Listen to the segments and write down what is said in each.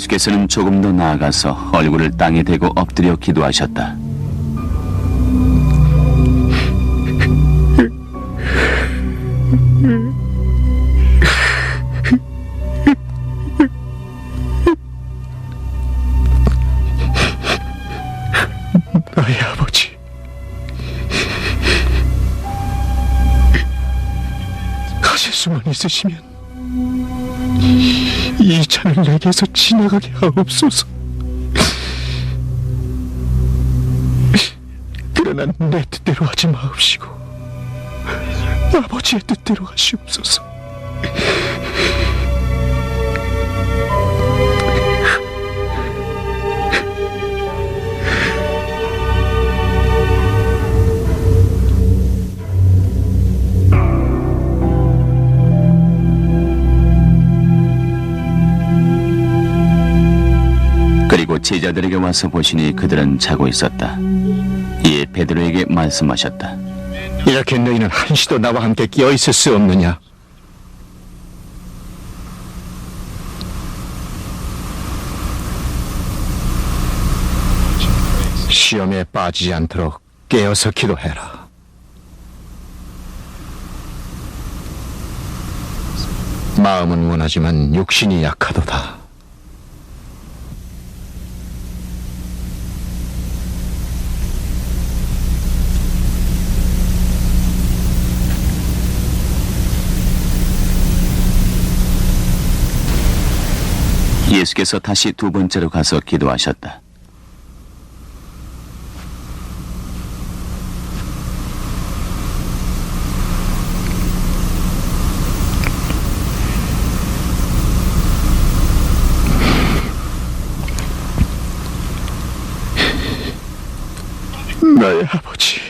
예수께서는 조금 더 나아가서 얼굴을 땅에 대고 엎드려 기도하셨다. 나의 아버지, 하실 수만 있으시면 이 잔을 내게서 지나가게 하옵소서. 그러나 내 뜻대로 하지 마옵시고 아버지의 뜻대로 하시옵소서. 그리고 제자들에게 와서 보시니 그들은 자고 있었다. 이에 베드로에게 말씀하셨다. 이렇게 너희는 한시도 나와 함께 끼어 있을 수 없느냐? 시험에 빠지지 않도록 깨어서 기도해라. 마음은 원하지만 육신이 약하도다. 예수께서 다시 두 번째로 가서 기도하셨다. 나의 아버지,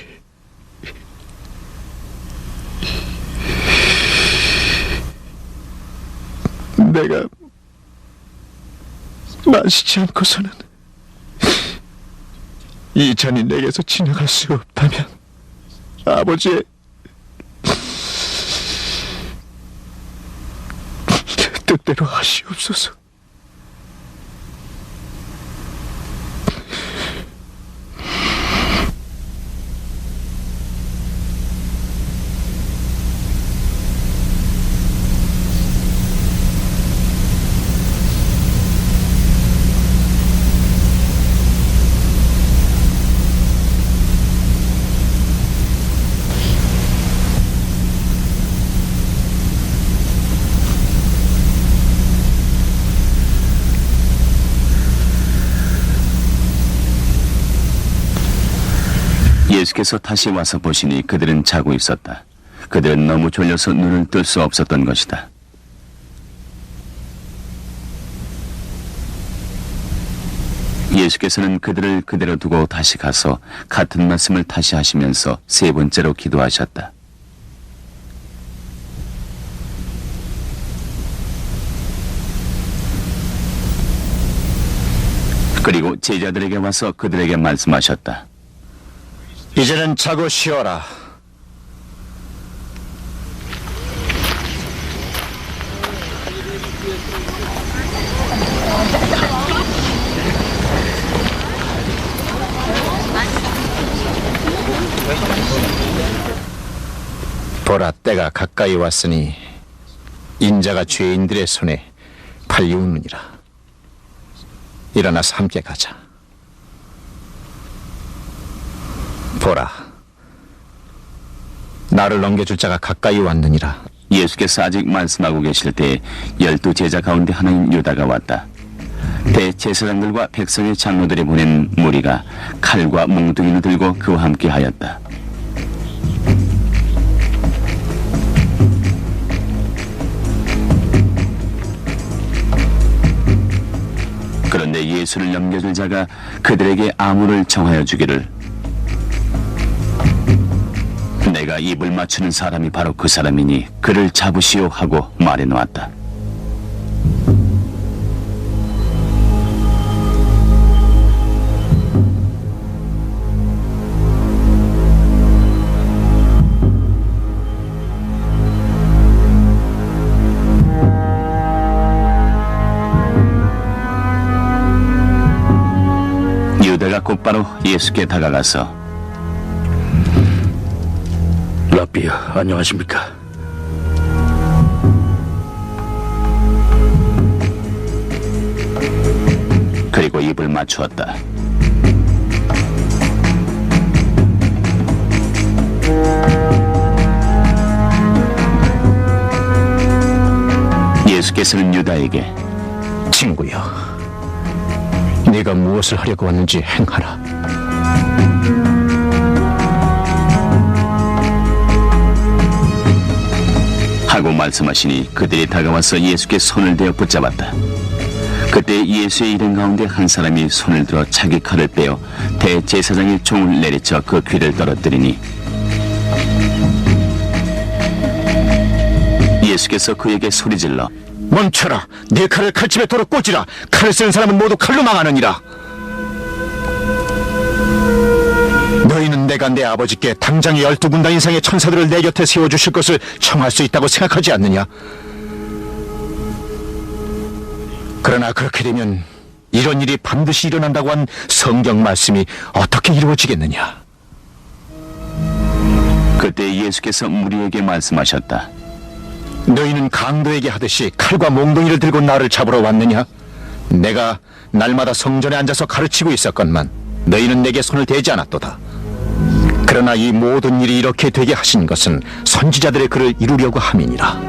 내가 마시지 않고서는 이 잔이 내게서 지나갈 수 없다면 아버지의 뜻대로 하시옵소서. 예수께서 다시 와서 보시니 그들은 자고 있었다. 그들은 너무 졸려서 눈을 뜰 수 없었던 것이다. 예수께서는 그들을 그대로 두고 다시 가서 같은 말씀을 다시 하시면서 세 번째로 기도하셨다. 그리고 제자들에게 와서 그들에게 말씀하셨다. 이제는 자고 쉬어라. 보라, 때가 가까이 왔으니 인자가 죄인들의 손에 팔리우느니라. 일어나서 함께 가자. 보라, 나를 넘겨줄 자가 가까이 왔느니라. 예수께서 아직 말씀하고 계실 때 12 제자 가운데 하나인 유다가 왔다. 대제사장들과 백성의 장로들이 보낸 무리가 칼과 몽둥이를 들고 그와 함께 하였다. 그런데 예수를 넘겨줄 자가 그들에게 아무를 정하여 주기를, 내가 입을 맞추는 사람이 바로 그 사람이니 그를 잡으시오 하고 말해 놓았다. 그가 곧바로 예수께 다가가서 라비야, 안녕하십니까? 그리고 입을 맞추었다. 예수께서는 유다에게 친구여, 네가 무엇을 하려고 왔는지 행하라. 하고 말씀하시니 그들이 다가와서 예수께 손을 대어 붙잡았다. 그때 예수의 일행 가운데 한 사람이 손을 들어 자기 칼을 빼어 대제사장의 종을 내리쳐 그 귀를 떨어뜨리니 예수께서 그에게 소리질러 멈춰라. 네 칼을 칼집에 도로 꽂으라. 칼을 쓰는 사람은 모두 칼로 망하느니라. 너희는 내가 내 아버지께 당장 12군단 이상의 천사들을 내 곁에 세워주실 것을 청할 수 있다고 생각하지 않느냐? 그러나 그렇게 되면 이런 일이 반드시 일어난다고 한 성경 말씀이 어떻게 이루어지겠느냐? 그때 예수께서 무리에게 말씀하셨다. 너희는 강도에게 하듯이 칼과 몽둥이를 들고 나를 잡으러 왔느냐? 내가 날마다 성전에 앉아서 가르치고 있었건만 너희는 내게 손을 대지 않았도다. 그러나 이 모든 일이 이렇게 되게 하신 것은 선지자들의 글을 이루려고 함이니라.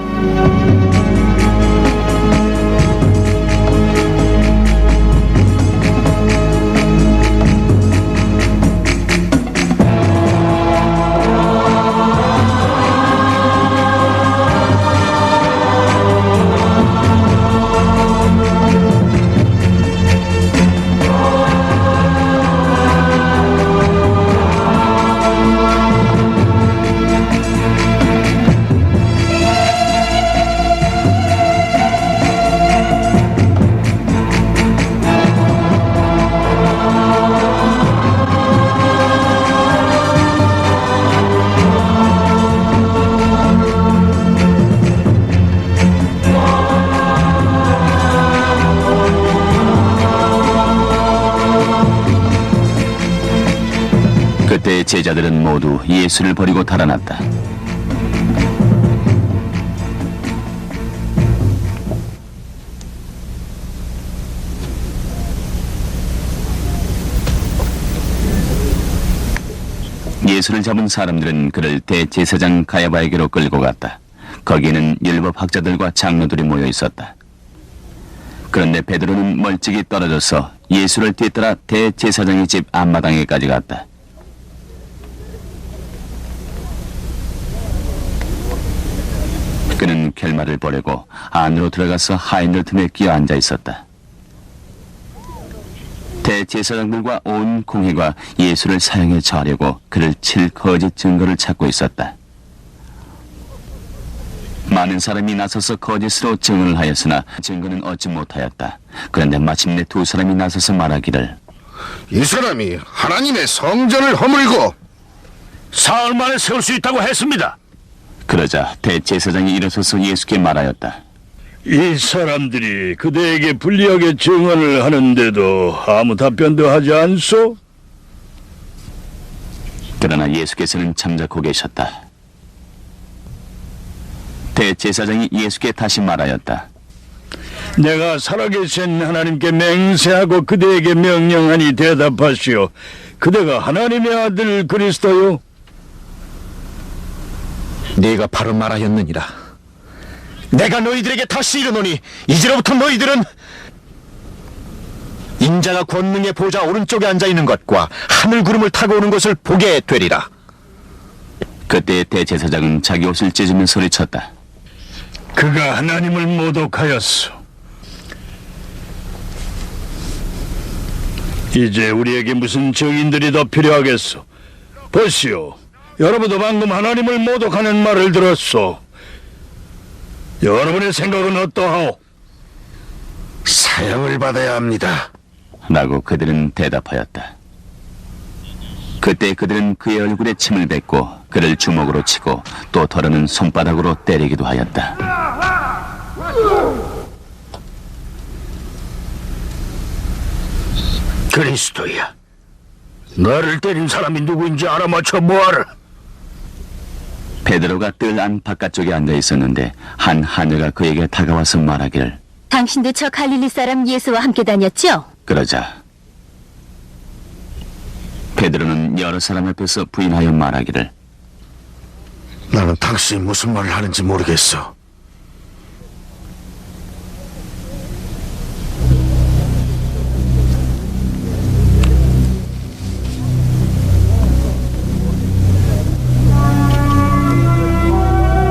그때 제자들은 모두 예수를 버리고 달아났다. 예수를 잡은 사람들은 그를 대제사장 가야바에게로 끌고 갔다. 거기에는 율법학자들과 장로들이 모여 있었다. 그런데 베드로는 멀찍이 떨어져서 예수를 뒤따라 대제사장의 집 앞마당에까지 갔다. 그는 결말을 보내고 안으로 들어가서 하인들 틈에 끼어 앉아 있었다. 대제사장들과 온 공회가 예수를 사형에 처하려고 그를 칠 거짓 증거를 찾고 있었다. 많은 사람이 나서서 거짓으로 증언을 하였으나 증거는 얻지 못하였다. 그런데 마침내 두 사람이 나서서 말하기를 이 사람이 하나님의 성전을 허물고 사흘 만에 세울 수 있다고 했습니다. 그러자 대제사장이 일어서서 예수께 말하였다. 이 사람들이 그대에게 불리하게 증언을 하는데도 아무 답변도 하지 않소? 그러나 예수께서는 잠자코 계셨다. 대제사장이 예수께 다시 말하였다. 내가 살아계신 하나님께 맹세하고 그대에게 명령하니 대답하시오. 그대가 하나님의 아들 그리스도요? 네가 바로 말하였느니라. 내가 너희들에게 다시 이르노니 이제로부터 너희들은 인자가 권능의 보좌 오른쪽에 앉아있는 것과 하늘 구름을 타고 오는 것을 보게 되리라. 그때 대제사장은 자기 옷을 찢으며 소리쳤다. 그가 하나님을 모독하였소. 이제 우리에게 무슨 증인들이 더 필요하겠소? 보시오. 여러분도 방금 하나님을 모독하는 말을 들었소. 여러분의 생각은 어떠하오? 사형을 받아야 합니다. 라고 그들은 대답하였다. 그때 그들은 그의 얼굴에 침을 뱉고 그를 주먹으로 치고 또 더러는 손바닥으로 때리기도 하였다. 그리스도야, 나를 때린 사람이 누구인지 알아맞혀 뭐하라. 베드로가 뜰 안 바깥쪽에 앉아 있었는데 한 하녀가 그에게 다가와서 말하기를 당신도 저 갈릴리 사람 예수와 함께 다녔죠? 그러자 베드로는 여러 사람 앞에서 부인하여 말하기를 나는 당신이 무슨 말을 하는지 모르겠어.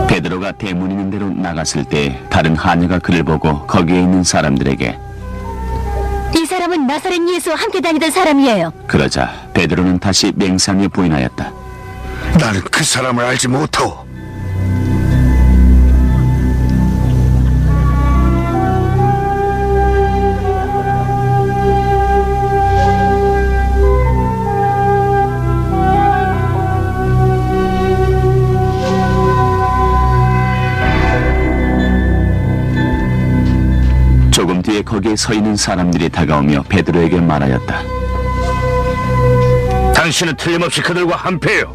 베드로가 대문 있는 데로 나갔을 때 다른 하녀가 그를 보고 거기에 있는 사람들에게 이 사람은 나사렛 예수와 함께 다니던 사람이에요. 그러자 베드로는 다시 맹세하며 부인하였다. 나는 그 사람을 알지 못하오. 조금 뒤에 거기에 서 있는 사람들이 다가오며 베드로에게 말하였다. 당신은 틀림없이 그들과 한패요.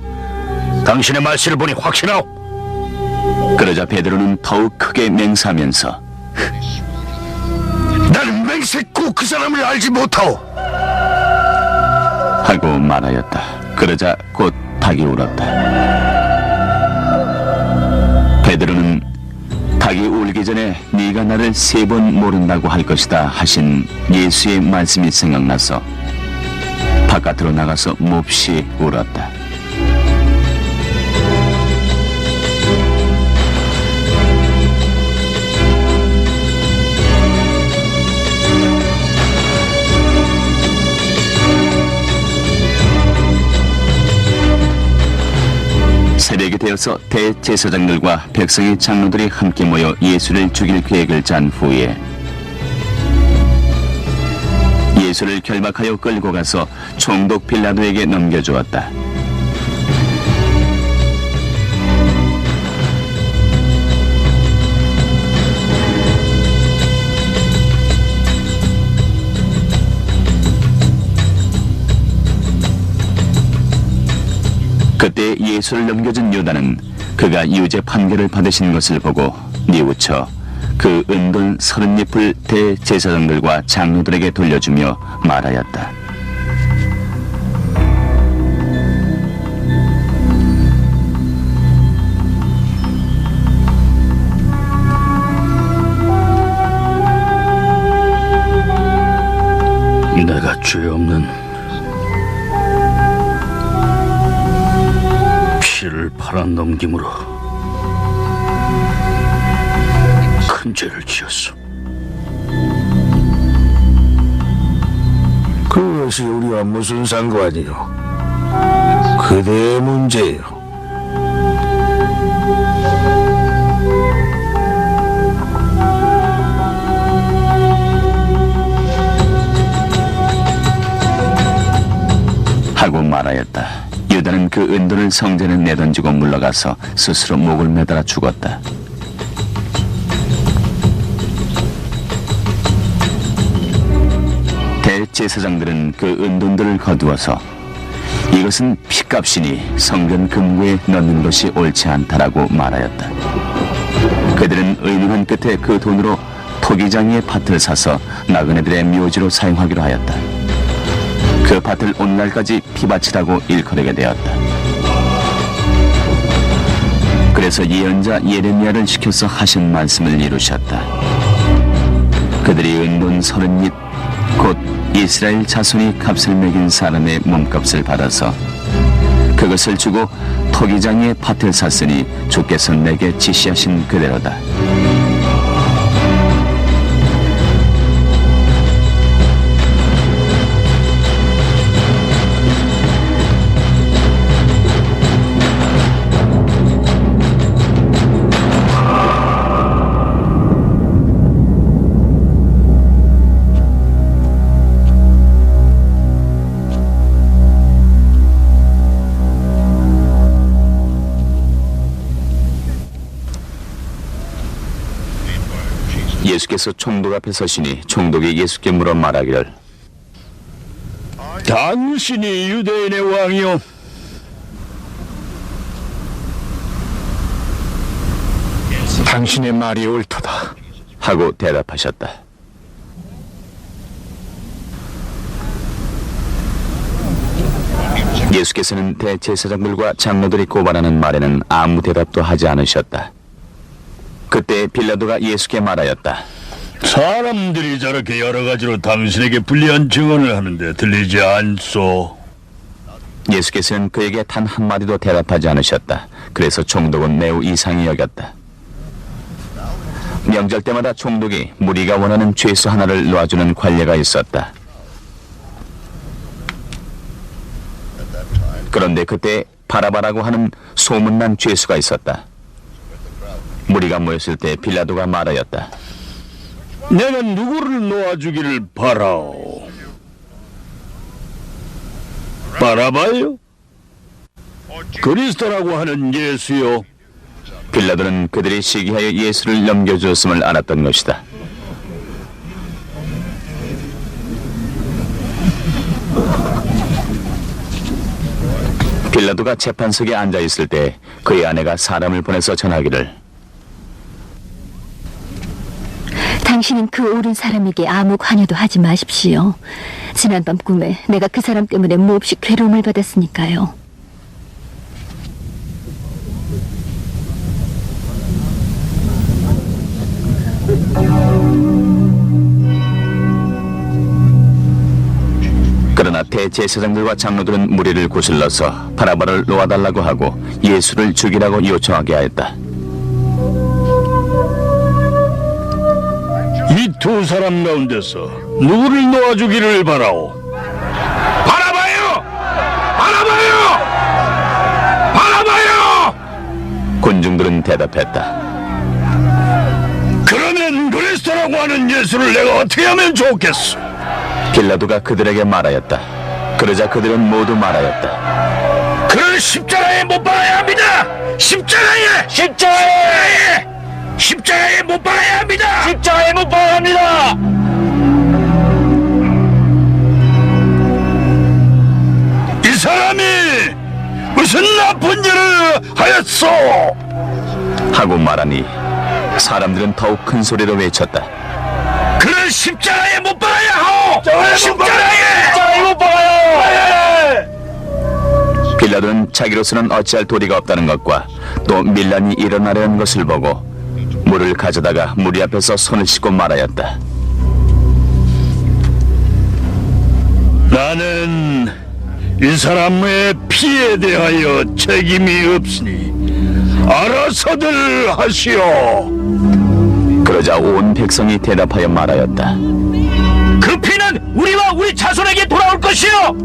당신의 말씨를 보니 확신하오. 그러자 베드로는 더욱 크게 맹세하면서 나는 맹세코 그 사람을 알지 못하오. 하고 말하였다. 그러자 곧 닭이 울었다. 베드로는 닭이 울기 전에 네가 나를 3번 모른다고 할 것이다 하신 예수의 말씀이 생각나서 바깥으로 나가서 몹시 울었다. 새벽이 되어서 대제사장들과 백성의 장로들이 함께 모여 예수를 죽일 계획을 짠 후에 예수를 결박하여 끌고 가서 총독 빌라도에게 넘겨주었다. 그때 예수를 넘겨준 유다는 그가 유죄 판결을 받으신 것을 보고 뉘우쳐 그 은돈 30잎을 대제사장들과 장로들에게 돌려주며 말하였다. 내가 죄 없는 피를 팔아 넘김으로 큰 죄를 지었소. 그것이 우리와 무슨 상관이요? 그대의 문제요. 하고 말하였다. 유다는 그 은돈을 성전에 내던지고 물러가서 스스로 목을 매달아 죽었다. 대제사장들은 그 은돈들을 거두어서 이것은 피값이니 성전 금고에 넣는 것이 옳지 않다라고 말하였다. 그들은 의논한 끝에 그 돈으로 토기장이의 밭을 사서 나그네들의 묘지로 사용하기로 하였다. 그 밭을 오늘날까지 피밭이라고 일컬게 되었다. 그래서 예언자 예레미야를 시켜서 하신 말씀을 이루셨다. 그들이 은돈 30잎 곧 이스라엘 자손이 값을 매긴 사람의 몸값을 받아서 그것을 주고 토기장이의 밭을 샀으니 주께서 내게 지시하신 그대로다. 예수께서 총독 앞에 서시니 총독이 예수께 물어 말하기를 당신이 유대인의 왕이요? 당신의 말이 옳도다. 하고 대답하셨다. 예수께서는 대제사장들과 장로들이 고발하는 말에는 아무 대답도 하지 않으셨다. 그때 빌라도가 예수께 말하였다. 사람들이 저렇게 여러 가지로 당신에게 불리한 증언을 하는데 들리지 않소? 예수께서는 그에게 단 한마디도 대답하지 않으셨다. 그래서 총독은 매우 이상히 여겼다. 명절 때마다 총독이 무리가 원하는 죄수 하나를 놓아주는 관례가 있었다. 그런데 그때 바라바라고 하는 소문난 죄수가 있었다. 무리가 모였을 때 빌라도가 말하였다. 내가 누구를 놓아주기를 바라오? 바라바요? 그리스도라고 하는 예수요? 빌라도는 그들이 시기하여 예수를 넘겨주었음을 알았던 것이다. 빌라도가 재판석에 앉아있을 때 그의 아내가 사람을 보내서 전하기를 당신은 그 옳은 사람에게 아무 관여도 하지 마십시오. 지난밤 꿈에 내가 그 사람 때문에 몹시 괴로움을 받았으니까요. 그러나 대제사장들과 장로들은 무리를 구슬러서 바라바를 놓아달라고 하고 예수를 죽이라고 요청하게 하였다. 이 두 사람 가운데서 누구를 놓아주기를 바라오? 바라봐요! 바라봐요! 바라봐요! 군중들은 대답했다. 그러면 그리스도라고 하는 예수를 내가 어떻게 하면 좋겠소? 빌라도가 그들에게 말하였다. 그러자 그들은 모두 말하였다. 그를 십자가에 못 박아야 합니다! 십자가에! 십자가에 못 박아야 합니다! 십자가에 못 박아야 합니다! 이 사람이 무슨 나쁜 일을 하였소? 하고 말하니 사람들은 더욱 큰 소리로 외쳤다. 그를 십자가에 못 박아야 하오! 십자가에 못 박아요! 빌라도는 자기로서는 어찌할 도리가 없다는 것과 또 밀란이 일어나려는 것을 보고 물을 가져다가 무리 앞에서 손을 씻고 말하였다. 나는 이 사람의 피에 대하여 책임이 없으니 알아서들 하시오. 그러자 온 백성이 대답하여 말하였다. 그 피는 우리와 우리 자손에게 돌아올 것이오.